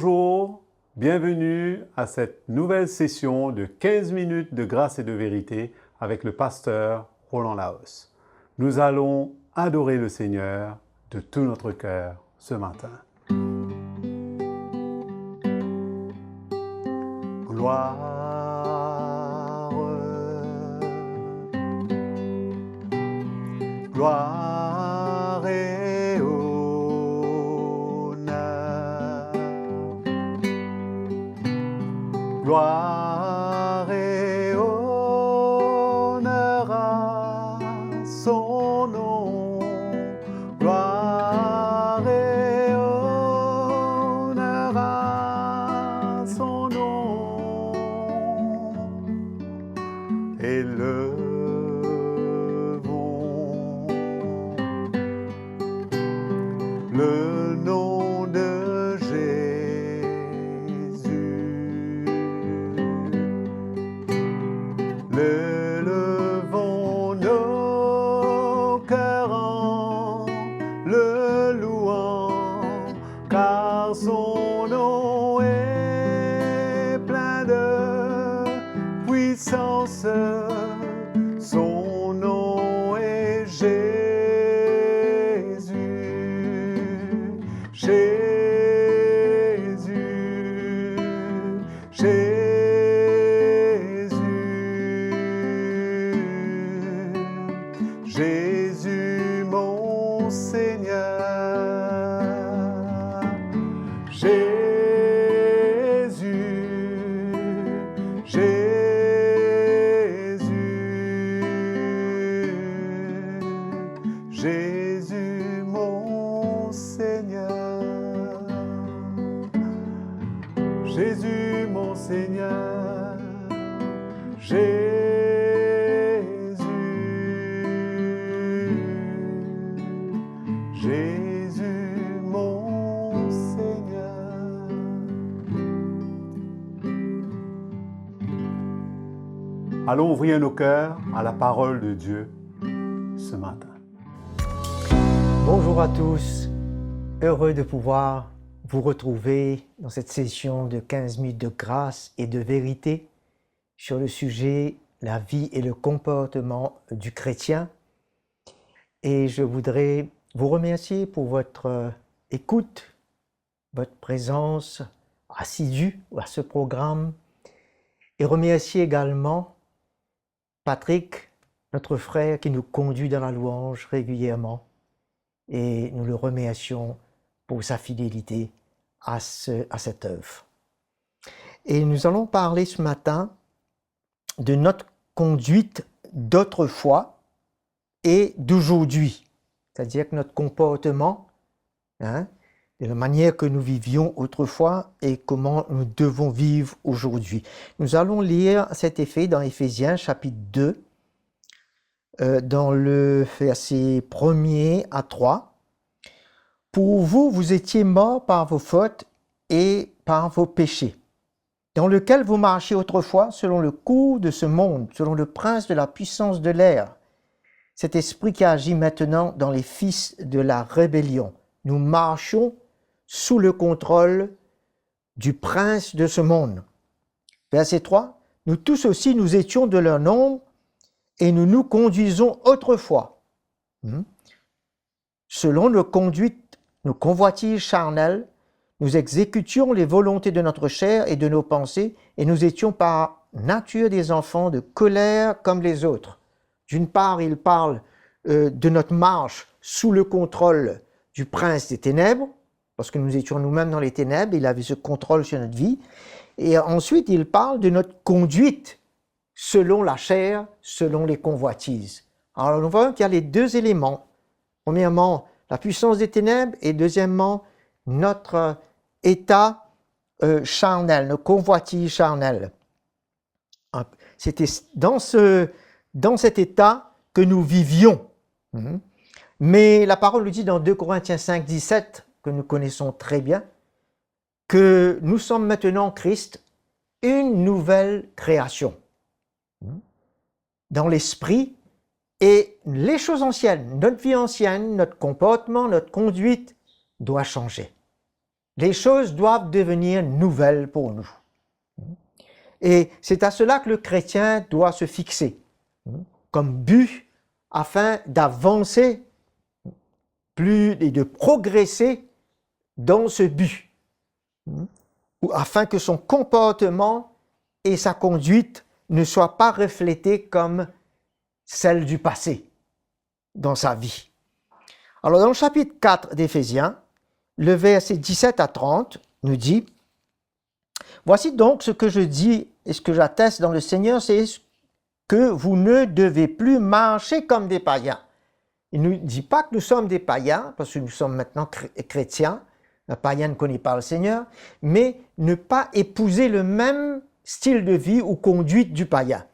Bonjour, bienvenue à cette nouvelle session de 15 minutes de grâce et de vérité avec le pasteur Roland Laos. Nous allons adorer le Seigneur de tout notre cœur ce matin. Gloire, gloire et honneur, gloire et honneur à son nom, gloire et honneur à son nom, élevons le nom de Jésus. L'élevons nos cœurs en le louant, car son nom est plein de puissance. Son nom est Jésus. Jésus, Jésus, Jésus mon Seigneur. Jésus, Jésus, Jésus mon Seigneur. Jésus mon Seigneur, Jésus, Jésus mon Seigneur. Allons ouvrir nos cœurs à la parole de Dieu ce matin. Bonjour à tous, heureux de pouvoir vous retrouver dans cette session de 15 minutes de grâce et de vérité sur le sujet la vie et le comportement du chrétien. Et je voudrais vous remercier pour votre écoute, votre présence assidue à ce programme et remercier également Patrick, notre frère qui nous conduit dans la louange régulièrement. Et nous le remercions pour sa fidélité à cette œuvre. Et nous allons parler ce matin de notre conduite d'autrefois et d'aujourd'hui. C'est-à-dire que notre comportement, de la manière que nous vivions autrefois et comment nous devons vivre aujourd'hui. Nous allons lire cet effet dans Éphésiens chapitre 2, dans le verset 1er à 3. Pour vous, vous étiez morts par vos fautes et par vos péchés, dans lequel vous marchiez autrefois selon le cours de ce monde, selon le prince de la puissance de l'air, cet esprit qui agit maintenant dans les fils de la rébellion. Nous marchions sous le contrôle du prince de ce monde. Verset 3. Nous tous aussi, nous étions de leur nombre et nous nous conduisons autrefois, selon nos conduites, nos convoitises charnelles, nous exécutions les volontés de notre chair et de nos pensées, et nous étions par nature des enfants de colère comme les autres. D'une part, il parle de notre marche sous le contrôle du prince des ténèbres, parce que nous étions nous-mêmes dans les ténèbres, il avait ce contrôle sur notre vie. Et ensuite, il parle de notre conduite selon la chair, selon les convoitises. Alors, nous voyons qu'il y a les deux éléments. Premièrement, la puissance des ténèbres et deuxièmement, notre état charnel, nos convoitises charnelles. C'était dans cet état que nous vivions. Mais la parole nous dit dans 2 Corinthiens 5, 17, que nous connaissons très bien, que nous sommes maintenant en Christ une nouvelle création. Dans l'esprit, et les choses anciennes, notre vie ancienne, notre comportement, notre conduite doit changer. les choses doivent devenir nouvelles pour nous. Et c'est à cela que le chrétien doit se fixer comme but afin d'avancer plus et de progresser dans ce but, ou afin que son comportement et sa conduite ne soient pas reflétés comme celle du passé dans sa vie. Alors dans le chapitre 4 d'Éphésiens, le verset 17 à 30 nous dit « Voici donc ce que je dis et ce que j'atteste dans le Seigneur, c'est que vous ne devez plus marcher comme des païens. » Il ne nous dit pas que nous sommes des païens, parce que nous sommes maintenant chrétiens. Un païen ne connaît pas le Seigneur, mais ne pas épouser le même style de vie ou conduite du païen.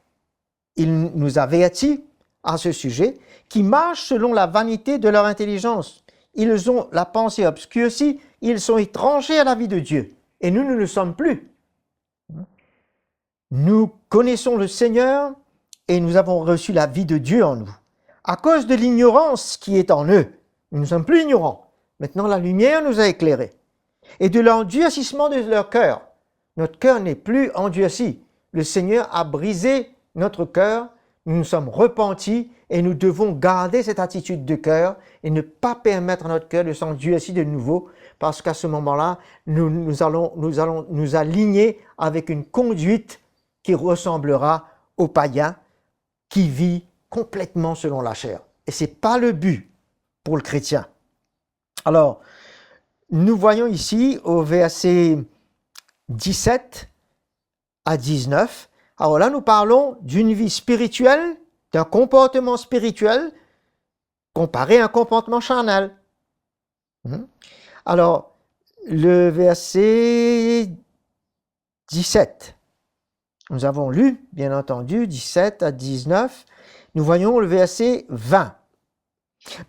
Il nous avertit à ce sujet, qui marchent selon la vanité de leur intelligence. Ils ont la pensée obscurcie, ils sont étrangers à la vie de Dieu. Et nous ne le sommes plus. Nous connaissons le Seigneur et nous avons reçu la vie de Dieu en nous. À cause de l'ignorance qui est en eux, nous ne sommes plus ignorants. Maintenant, la lumière nous a éclairés. Et de l'endurcissement de leur cœur. Notre cœur n'est plus endurci. Le Seigneur a brisé notre cœur. Nous nous sommes repentis et nous devons garder cette attitude de cœur et ne pas permettre à notre cœur de s'endurcir de nouveau, parce qu'à ce moment-là, nous allons nous aligner avec une conduite qui ressemblera au païen qui vit complètement selon la chair. Et ce n'est pas le but pour le chrétien. Alors, nous voyons ici au verset 17 à 19, alors là nous parlons d'une vie spirituelle, d'un comportement spirituel comparé à un comportement charnel. Alors, le verset 17, nous avons lu, bien entendu, 17 à 19, nous voyons le verset 20.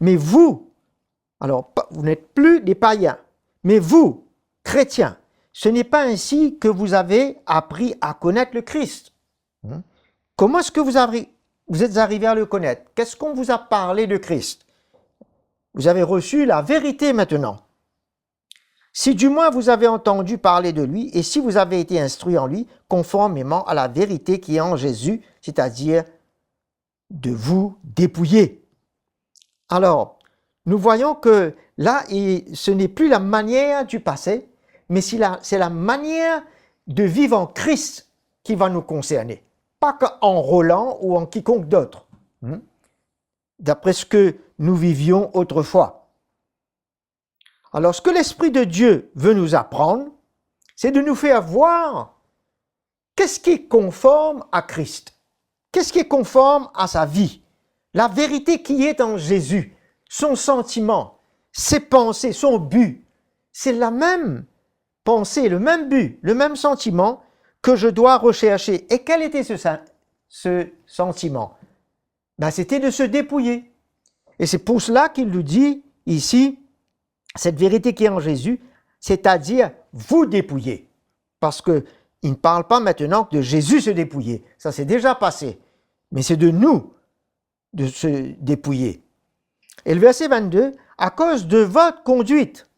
Mais vous, alors vous n'êtes plus des païens, mais vous, chrétiens, ce n'est pas ainsi que vous avez appris à connaître le Christ. Comment est-ce que vous êtes arrivé à le connaître? Qu'est-ce qu'on vous a parlé de Christ? Vous avez reçu la vérité maintenant. Si du moins vous avez entendu parler de lui et si vous avez été instruit en lui, conformément à la vérité qui est en Jésus, c'est-à-dire de vous dépouiller. Alors, nous voyons que là, ce n'est plus la manière du passé, mais c'est la manière de vivre en Christ qui va nous concerner. Pas qu'en Roland ou en quiconque d'autre. D'après ce que nous vivions autrefois. Alors, ce que l'Esprit de Dieu veut nous apprendre, c'est de nous faire voir qu'est-ce qui est conforme à Christ. Qu'est-ce qui est conforme à sa vie. La vérité qui est en Jésus. Son sentiment, ses pensées, son but. C'est la même pensée, le même but, le même sentiment que je dois rechercher. Et quel était ce sentiment? C'était de se dépouiller. Et c'est pour cela qu'il nous dit ici, cette vérité qui est en Jésus, c'est-à-dire vous dépouiller. Parce qu'il ne parle pas maintenant que de Jésus se dépouiller. Ça c'est déjà passé. Mais c'est de nous de se dépouiller. Et le verset 22, à cause de votre conduite.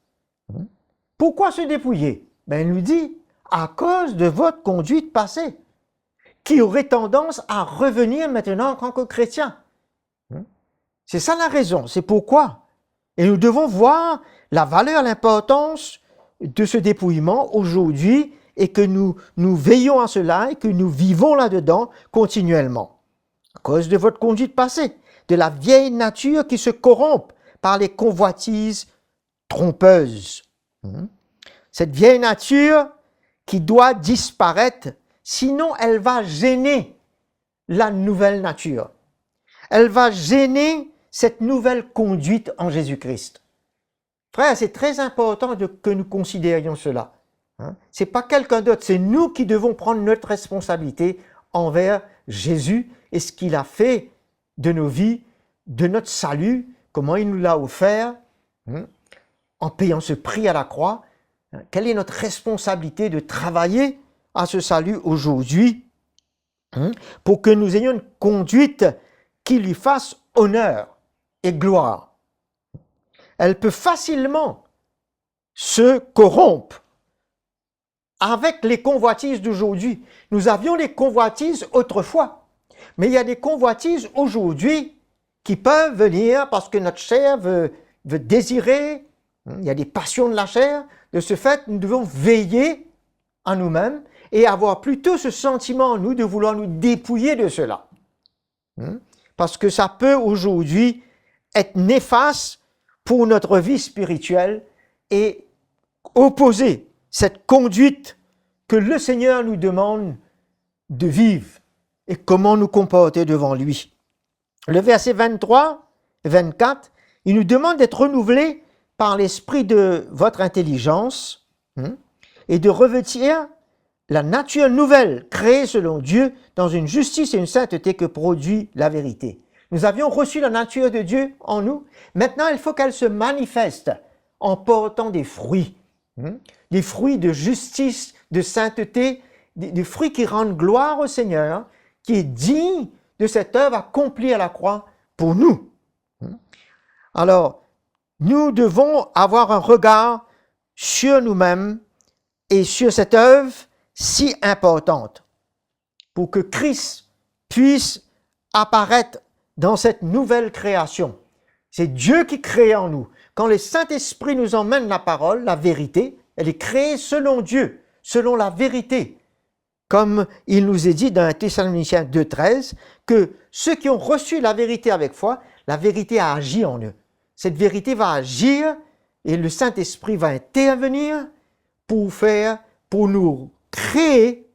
Pourquoi se dépouiller? Il nous dit, à cause de votre conduite passée, qui aurait tendance à revenir maintenant en tant que chrétien. C'est ça la raison, c'est pourquoi. Et nous devons voir la valeur, l'importance de ce dépouillement aujourd'hui et que nous veillons à cela et que nous vivons là-dedans continuellement. À cause de votre conduite passée, de la vieille nature qui se corrompt par les convoitises trompeuses. Cette vieille nature qui doit disparaître, sinon elle va gêner la nouvelle nature. Elle va gêner cette nouvelle conduite en Jésus-Christ. Frère, c'est très important que nous considérions cela. Ce n'est pas quelqu'un d'autre, c'est nous qui devons prendre notre responsabilité envers Jésus et ce qu'il a fait de nos vies, de notre salut, comment il nous l'a offert, en payant ce prix à la croix. Quelle est notre responsabilité de travailler à ce salut aujourd'hui pour que nous ayons une conduite qui lui fasse honneur et gloire. Elle peut facilement se corrompent avec les convoitises d'aujourd'hui. Nous avions les convoitises autrefois, mais il y a des convoitises aujourd'hui qui peuvent venir parce que notre chair veut désirer. Il y a des passions de la chair. De ce fait, nous devons veiller en nous-mêmes et avoir plutôt ce sentiment en nous de vouloir nous dépouiller de cela. Parce que ça peut aujourd'hui être néfaste pour notre vie spirituelle et opposer cette conduite que le Seigneur nous demande de vivre et comment nous comporter devant lui. Le verset 23 et 24, il nous demande d'être renouvelés par l'esprit de votre intelligence et de revêtir la nature nouvelle créée selon Dieu dans une justice et une sainteté que produit la vérité. Nous avions reçu la nature de Dieu en nous. Maintenant, il faut qu'elle se manifeste en portant des fruits. Des fruits de justice, de sainteté, des fruits qui rendent gloire au Seigneur, qui est digne de cette œuvre accomplie à la croix pour nous. Alors, nous devons avoir un regard sur nous-mêmes et sur cette œuvre si importante pour que Christ puisse apparaître dans cette nouvelle création. C'est Dieu qui crée en nous. Quand le Saint-Esprit nous emmène la parole, la vérité, elle est créée selon Dieu, selon la vérité. Comme il nous est dit dans 1 Thessaloniciens 2,13, que ceux qui ont reçu la vérité avec foi, la vérité a agi en eux. Cette vérité va agir et le Saint-Esprit va intervenir pour nous créer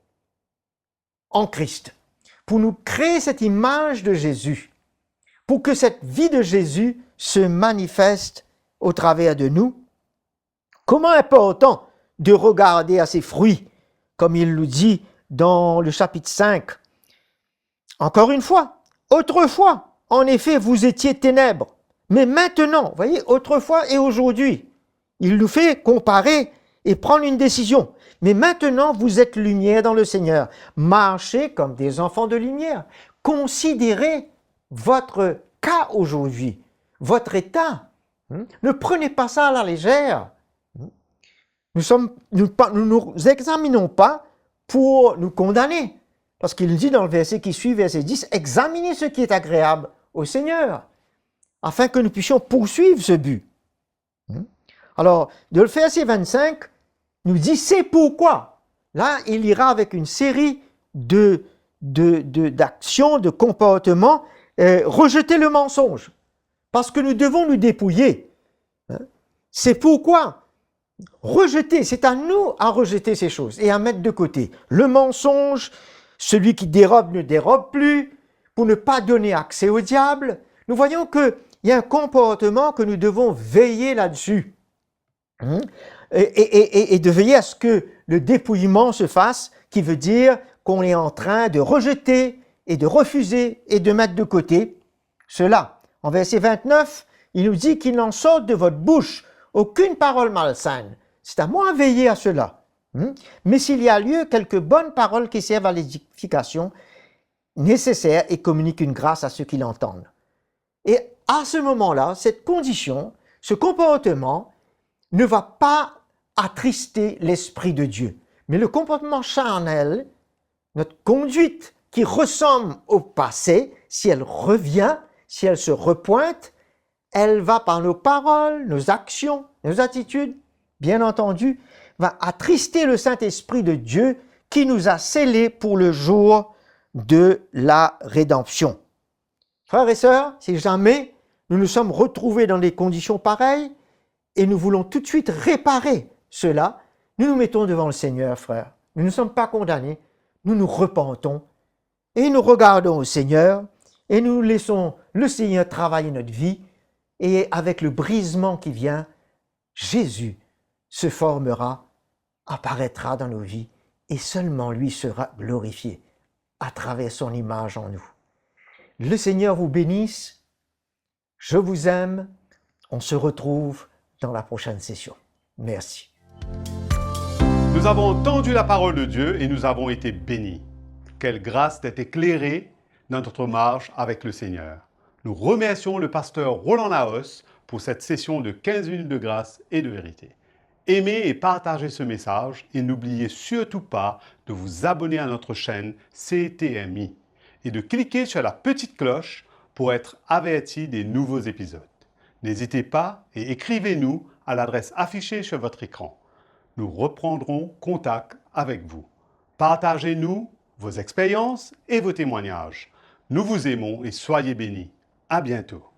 en Christ, pour nous créer cette image de Jésus, pour que cette vie de Jésus se manifeste au travers de nous. Comment important de regarder à ses fruits, comme il nous dit dans le chapitre 5. Encore une fois, autrefois, en effet, vous étiez ténèbres, mais maintenant, vous voyez, autrefois et aujourd'hui, il nous fait comparer et prendre une décision. Mais maintenant, vous êtes lumière dans le Seigneur. Marchez comme des enfants de lumière. Considérez votre cas aujourd'hui, votre état. Ne prenez pas ça à la légère. Nous ne nous examinons pas pour nous condamner. Parce qu'il dit dans le verset qui suit, verset 10, « Examinez ce qui est agréable au Seigneur, afin que nous puissions poursuivre ce but. » Alors, de le verset 25, nous dit « C'est pourquoi ». Là, il ira avec une série d'actions, de comportements, rejeter le mensonge. Parce que nous devons nous dépouiller. C'est pourquoi rejeter, c'est à nous à rejeter ces choses et à mettre de côté. Le mensonge, celui qui dérobe ne dérobe plus, pour ne pas donner accès au diable. Nous voyons qu'il y a un comportement que nous devons veiller là-dessus. Et de veiller à ce que le dépouillement se fasse, qui veut dire qu'on est en train de rejeter et de refuser et de mettre de côté cela. En verset 29, il nous dit qu'il n'en sorte de votre bouche aucune parole malsaine. C'est à moi de veiller à cela. Mais s'il y a lieu, quelques bonnes paroles qui servent à l'édification nécessaire et communiquent une grâce à ceux qui l'entendent. Et à ce moment-là, cette condition, ce comportement ne va pas attrister l'Esprit de Dieu. Mais le comportement charnel, notre conduite qui ressemble au passé, si elle revient, si elle se repointe, elle va par nos paroles, nos actions, nos attitudes, bien entendu, va attrister le Saint-Esprit de Dieu qui nous a scellés pour le jour de la rédemption. Frères et sœurs, si jamais nous nous sommes retrouvés dans des conditions pareilles et nous voulons tout de suite réparer cela, nous nous mettons devant le Seigneur, frères. Nous ne sommes pas condamnés, nous nous repentons et nous regardons au Seigneur et nous laissons le Seigneur travailler notre vie. Et avec le brisement qui vient, Jésus se formera, apparaîtra dans nos vies et seulement lui sera glorifié à travers son image en nous. Le Seigneur vous bénisse. Je vous aime. On se retrouve dans la prochaine session. Merci. Nous avons entendu la parole de Dieu et nous avons été bénis. Quelle grâce d'être éclairés dans notre marche avec le Seigneur. Nous remercions le pasteur Roland Laos pour cette session de 15 minutes de grâce et de vérité. Aimez et partagez ce message et n'oubliez surtout pas de vous abonner à notre chaîne CTMI et de cliquer sur la petite cloche pour être averti des nouveaux épisodes. N'hésitez pas et écrivez-nous à l'adresse affichée sur votre écran. Nous reprendrons contact avec vous. Partagez-nous vos expériences et vos témoignages. Nous vous aimons et soyez bénis. À bientôt.